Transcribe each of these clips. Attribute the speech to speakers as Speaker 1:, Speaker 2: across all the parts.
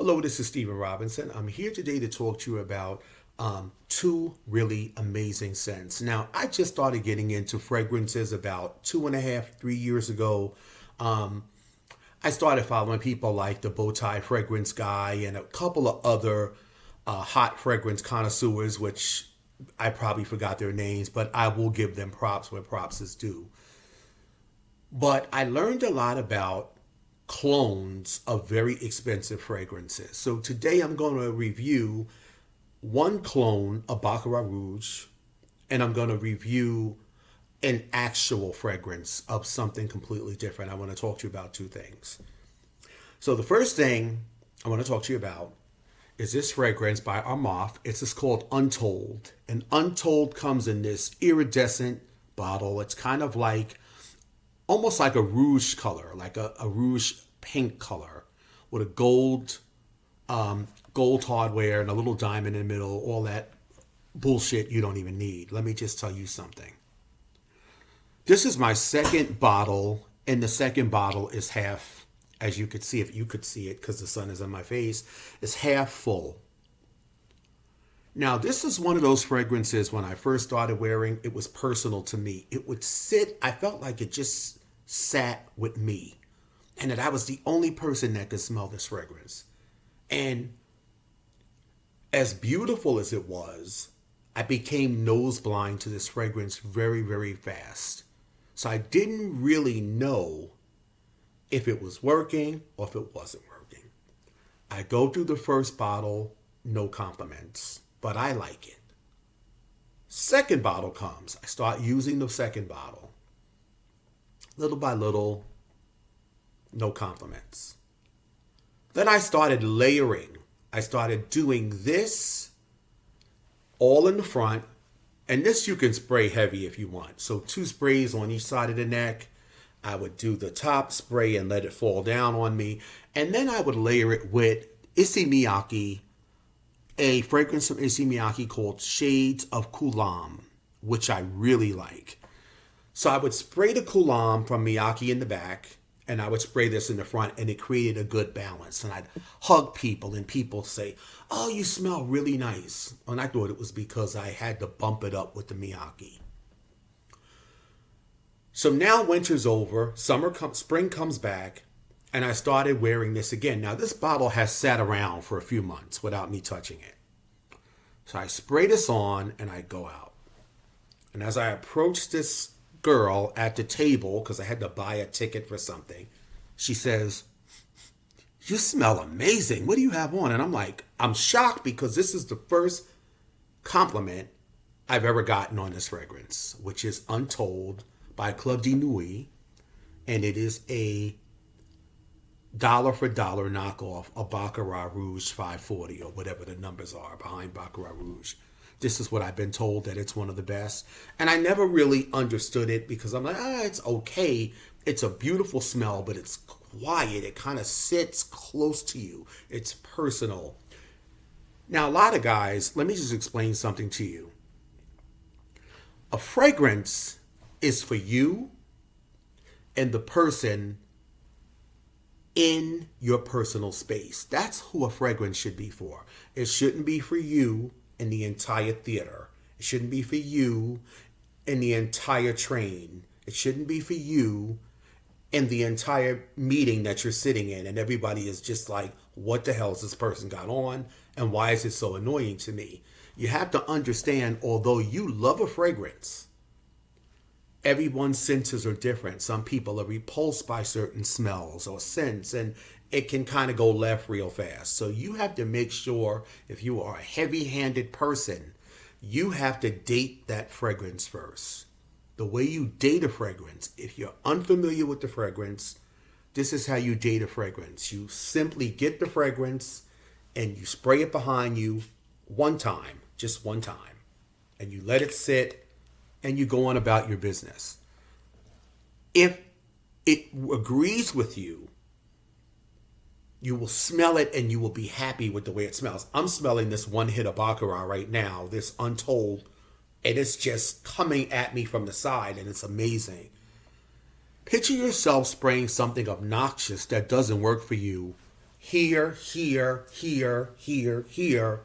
Speaker 1: Hello, this is Stephen Robinson. I'm here today to talk to you about two really amazing scents. Now, I just started getting into fragrances about 2.5, 3 years ago. I started following people like the Bowtie Fragrance Guy and a couple of other hot fragrance connoisseurs, which I probably forgot their names, but I will give them props where props is due. But I learned a lot about clones of very expensive fragrances. So today I'm going to review one clone of Baccarat Rouge, and I'm going to review an actual fragrance of something completely different. I want to talk to you about two things. So the first thing I want to talk to you about is this fragrance by Hermes. It's just called Untold. And Untold comes in this iridescent bottle. It's kind of like almost like a rouge color, like a rouge pink color with a gold hardware and a little diamond in the middle, all that bullshit you don't even need. Let me just tell you something. This is my second bottle, and the second bottle is half, as you could see, if you could see it because the sun is on my face, it's half full. Now, this is one of those fragrances when I first started wearing, it was personal to me. It would sit, I felt like it just sat with me, and that I was the only person that could smell this fragrance. And as beautiful as it was, I became nose blind to this fragrance very, very fast. So I didn't really know if it was working or if it wasn't working. I go through the first bottle, no compliments, but I like it. Second bottle comes. I start using the second bottle. Little by little, no compliments. Then I started layering. I started doing this all in the front. And this you can spray heavy if you want. So 2 sprays on each side of the neck. I would do the top spray and let it fall down on me. And then I would layer it with Issey Miyake, a fragrance from Issey Miyake called Shades of Coulam, which I really like. So I would spray the Coulam from Miyake in the back, and I would spray this in the front, and it created a good balance. And I'd hug people, and people say, "Oh, you smell really nice." And I thought it was because I had to bump it up with the Miyake. So now winter's over, spring comes back, and I started wearing this again. Now this bottle has sat around for a few months without me touching it. So I spray this on, and I go out. And as I approach this girl at the table, because I had to buy a ticket for something, she says, "You smell amazing. What do you have on?" And I'm like, I'm shocked because this is the first compliment I've ever gotten on this fragrance, which is Untold by Club de Nuit. And it is a dollar for dollar knockoff of Baccarat Rouge 540 or whatever the numbers are behind Baccarat Rouge. This is what I've been told, that it's one of the best. And I never really understood it because I'm like, it's okay. It's a beautiful smell, but it's quiet. It kind of sits close to you. It's personal. Now, a lot of guys, let me just explain something to you. A fragrance is for you and the person in your personal space. That's who a fragrance should be for. It shouldn't be for you in the entire theater. It shouldn't be for you in the entire train. It shouldn't be for you in the entire meeting that you're sitting in and everybody is just like, what the hell has this person got on and why is it so annoying to me? You have to understand, although you love a fragrance, everyone's senses are different. Some people are repulsed by certain smells or scents, and it can kind of go left real fast. So you have to make sure, if you are a heavy-handed person, you have to date that fragrance first. The way you date a fragrance, if you're unfamiliar with the fragrance, this is how you date a fragrance. You simply get the fragrance and you spray it behind you one time, just one time, and you let it sit and you go on about your business. If it agrees with you, you will smell it and you will be happy with the way it smells. I'm smelling this one hit of Baccarat right now, this Untold, and it's just coming at me from the side and it's amazing. Picture yourself spraying something obnoxious that doesn't work for you here, here, here, here, here,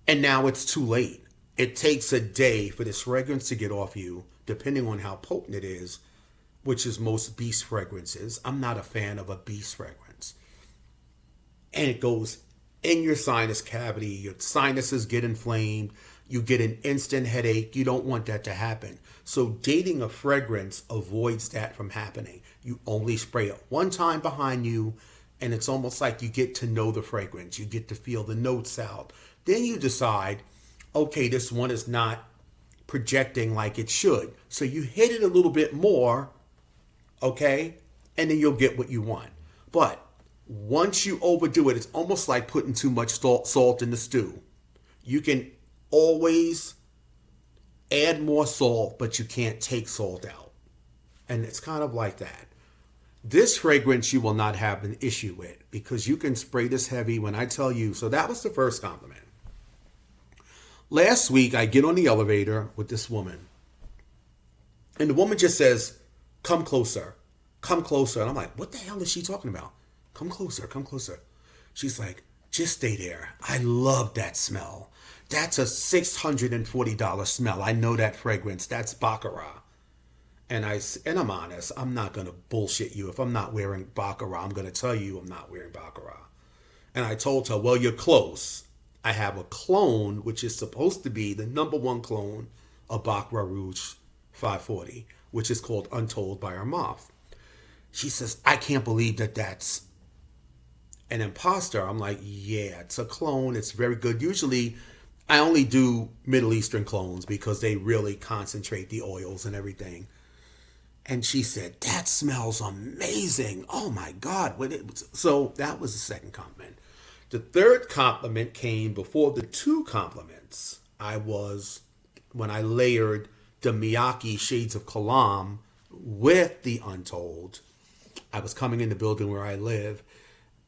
Speaker 1: and now it's too late. It takes a day for this fragrance to get off you, depending on how potent it is, which is most beast fragrances. I'm not a fan of a beast fragrance. And it goes in your sinus cavity, your sinuses get inflamed, you get an instant headache. You don't want that to happen. So dating a fragrance avoids that from happening. You only spray it one time behind you, and it's almost like you get to know the fragrance. You get to feel the notes out. Then you decide, okay, this one is not projecting like it should. So you hit it a little bit more, okay? And then you'll get what you want. But once you overdo it, it's almost like putting too much salt in the stew. You can always add more salt, but you can't take salt out. And it's kind of like that. This fragrance you will not have an issue with because you can spray this heavy when I tell you. So that was the first compliment. Last week, I get on the elevator with this woman. And the woman just says, come closer, come closer. And I'm like, what the hell is she talking about? Come closer, come closer. She's like, just stay there. I love that smell. That's a $640 smell. I know that fragrance. That's Baccarat. And I'm honest. I'm not going to bullshit you. If I'm not wearing Baccarat, I'm going to tell you I'm not wearing Baccarat. And I told her, well, you're close. I have a clone, which is supposed to be the number one clone of Baccarat Rouge 540, which is called Untold by Hermes. She says, I can't believe that that's an imposter. I'm like, yeah, it's a clone. It's very good. Usually, I only do Middle Eastern clones because they really concentrate the oils and everything. And she said, that smells amazing. Oh my God. So that was the second compliment. The third compliment came before the two compliments. When I layered the Miyake Shades of Kalam with the Untold, I was coming in the building where I live,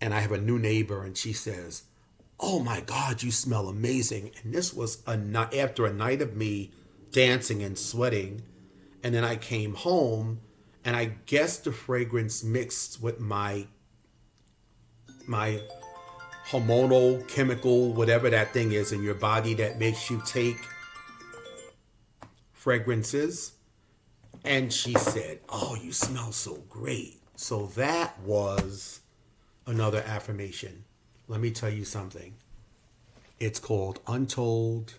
Speaker 1: and I have a new neighbor, and she says, oh my God, you smell amazing. And this was after a night of me dancing and sweating. And then I came home, and I guess the fragrance mixed with my hormonal, chemical, whatever that thing is in your body that makes you take fragrances. And she said, oh, you smell so great. So that was another affirmation. Let me tell you something. It's called Untold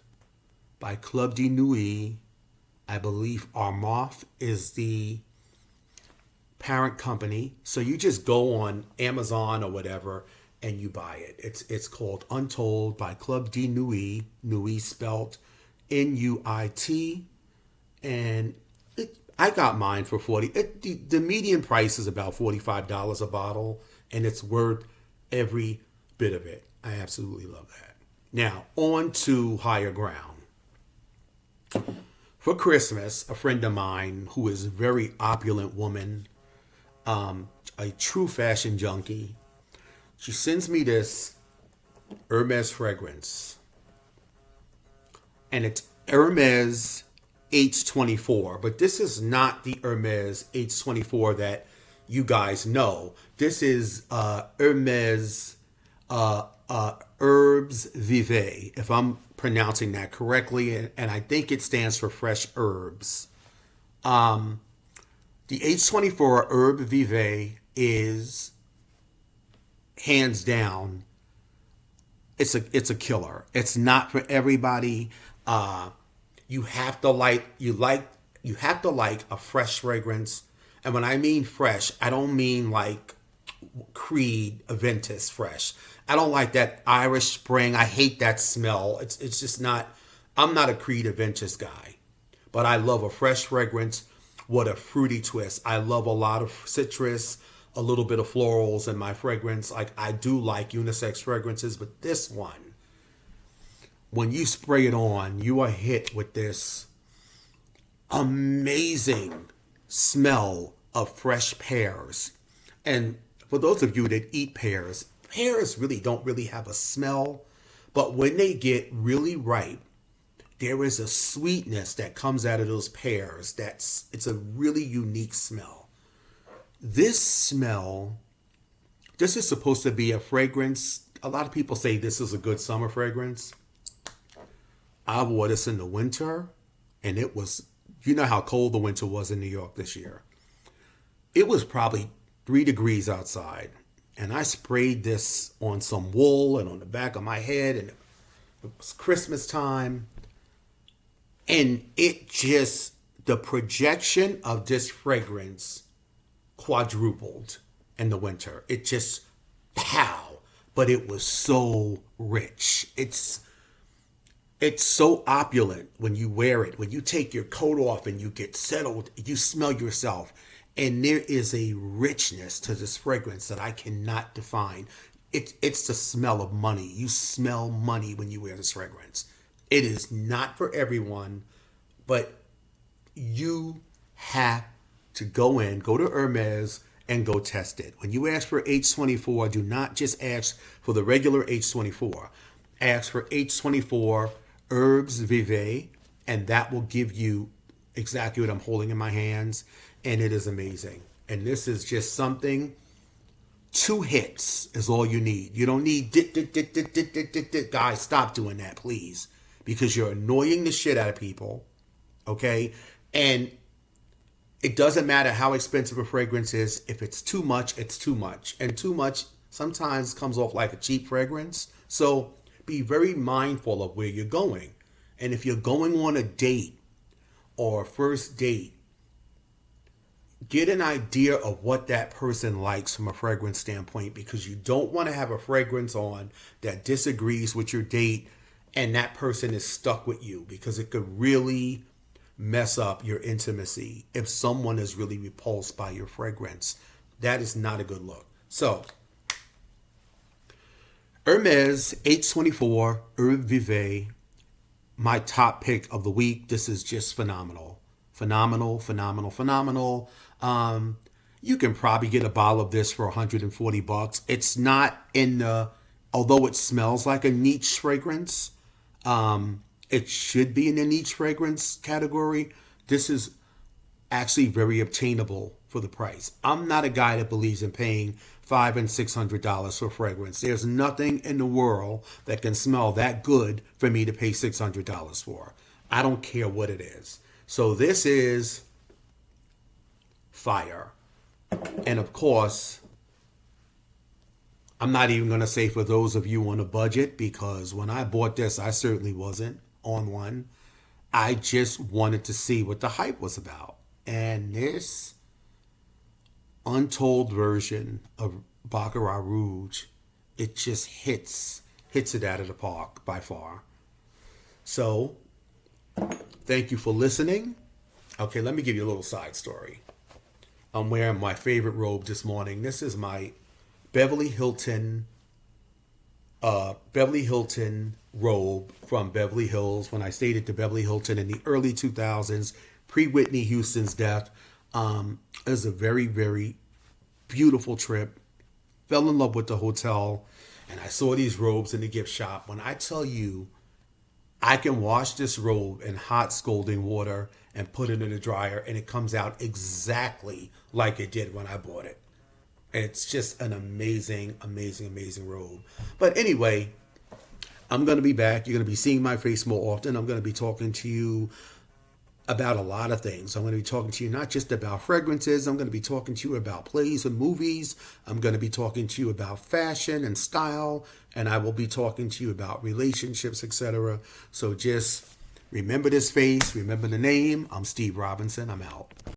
Speaker 1: by Club de Nuit. I believe Hermes is the parent company. So you just go on Amazon or whatever and you buy it. It's called Untold by Club de Nuit. Nuit spelled Nuit. And I got mine for $40. The median price is about $45 a bottle, and it's worth every bit of it. I absolutely love that. Now, on to higher ground. For Christmas, a friend of mine who is a very opulent woman, a true fashion junkie, she sends me this Hermes fragrance. And it's Hermes H24, but this is not the Hermes H24 that you guys know. This is Hermes Herbes Vive, if I'm pronouncing that correctly, and I think it stands for fresh herbs. The H24 Herbe Vive is hands down, it's a killer. It's not for everybody. You have to like a fresh fragrance. And when I mean fresh, I don't mean like Creed Aventus fresh. I don't like that Irish Spring. I hate that smell. It's just not, I'm not a Creed Aventus guy. But I love a fresh fragrance with a fruity twist. I love a lot of citrus, a little bit of florals in my fragrance. Like, I do like unisex fragrances, but this one, when you spray it on, you are hit with this amazing smell of fresh pears. And for those of you that eat pears, pears really don't really have a smell, but when they get really ripe, there is a sweetness that comes out of those pears. It's a really unique smell. This smell This is supposed to be a fragrance. A lot of people say this is a good summer fragrance. I wore this in the winter, and it was, you know how cold the winter was in New York this year. It was probably 3 degrees outside. And I sprayed this on some wool and on the back of my head, and it was Christmas time. And it just, the projection of this fragrance quadrupled in the winter. It just, pow. But it was so rich. It's so opulent when you wear it. When you take your coat off and you get settled, you smell yourself. And there is a richness to this fragrance that I cannot define. It's the smell of money. You smell money when you wear this fragrance. It is not for everyone, but you have to go to Hermes and go test it. When you ask for H24, do not just ask for the regular H24. Ask for H24 Herbes Vive, and that will give you exactly what I'm holding in my hands, and it is amazing. And this is just something, 2 hits is all you need. You don't need dit. Guys, stop doing that, please, because you're annoying the shit out of people, okay? And it doesn't matter how expensive a fragrance is. If it's too much, it's too much. And too much sometimes comes off like a cheap fragrance. So be very mindful of where you're going. And if you're going on a date or a first date, get an idea of what that person likes from a fragrance standpoint, because you don't want to have a fragrance on that disagrees with your date and that person is stuck with you, because it could really mess up your intimacy if someone is really repulsed by your fragrance. That is not a good look. So, Hermes H24 Herbe Vive, my top pick of the week. This is just phenomenal. Phenomenal. You can probably get a bottle of this for $140. It's not in the, although it smells like a niche fragrance, it should be in the niche fragrance category. This is actually very obtainable for the price. I'm not a guy that believes in paying $500 and $600 for fragrance. There's nothing in the world that can smell that good for me to pay $600 for. I don't care what it is. So this is fire. And of course, I'm not even going to say for those of you on a budget, because when I bought this, I certainly wasn't on one. I just wanted to see what the hype was about. And this untold version of Baccarat Rouge, it just hits it out of the park by far. So, thank you for listening. Okay, let me give you a little side story. I'm wearing my favorite robe this morning. This is my Beverly Hilton robe from Beverly Hills when I stayed at the Beverly Hilton in the early 2000s, pre-Whitney Houston's death. It was a very, very beautiful trip. Fell in love with the hotel, and I saw these robes in the gift shop. When I tell you, I can wash this robe in hot scalding water and put it in the dryer, and it comes out exactly like it did when I bought it. It's just an amazing, amazing, amazing robe. But anyway, I'm going to be back. You're going to be seeing my face more often. I'm going to be talking to you about a lot of things. I'm going to be talking to you not just about fragrances. I'm going to be talking to you about plays and movies. I'm going to be talking to you about fashion and style. And I will be talking to you about relationships, etc. So just remember this face. Remember the name. I'm Steve Robinson. I'm out.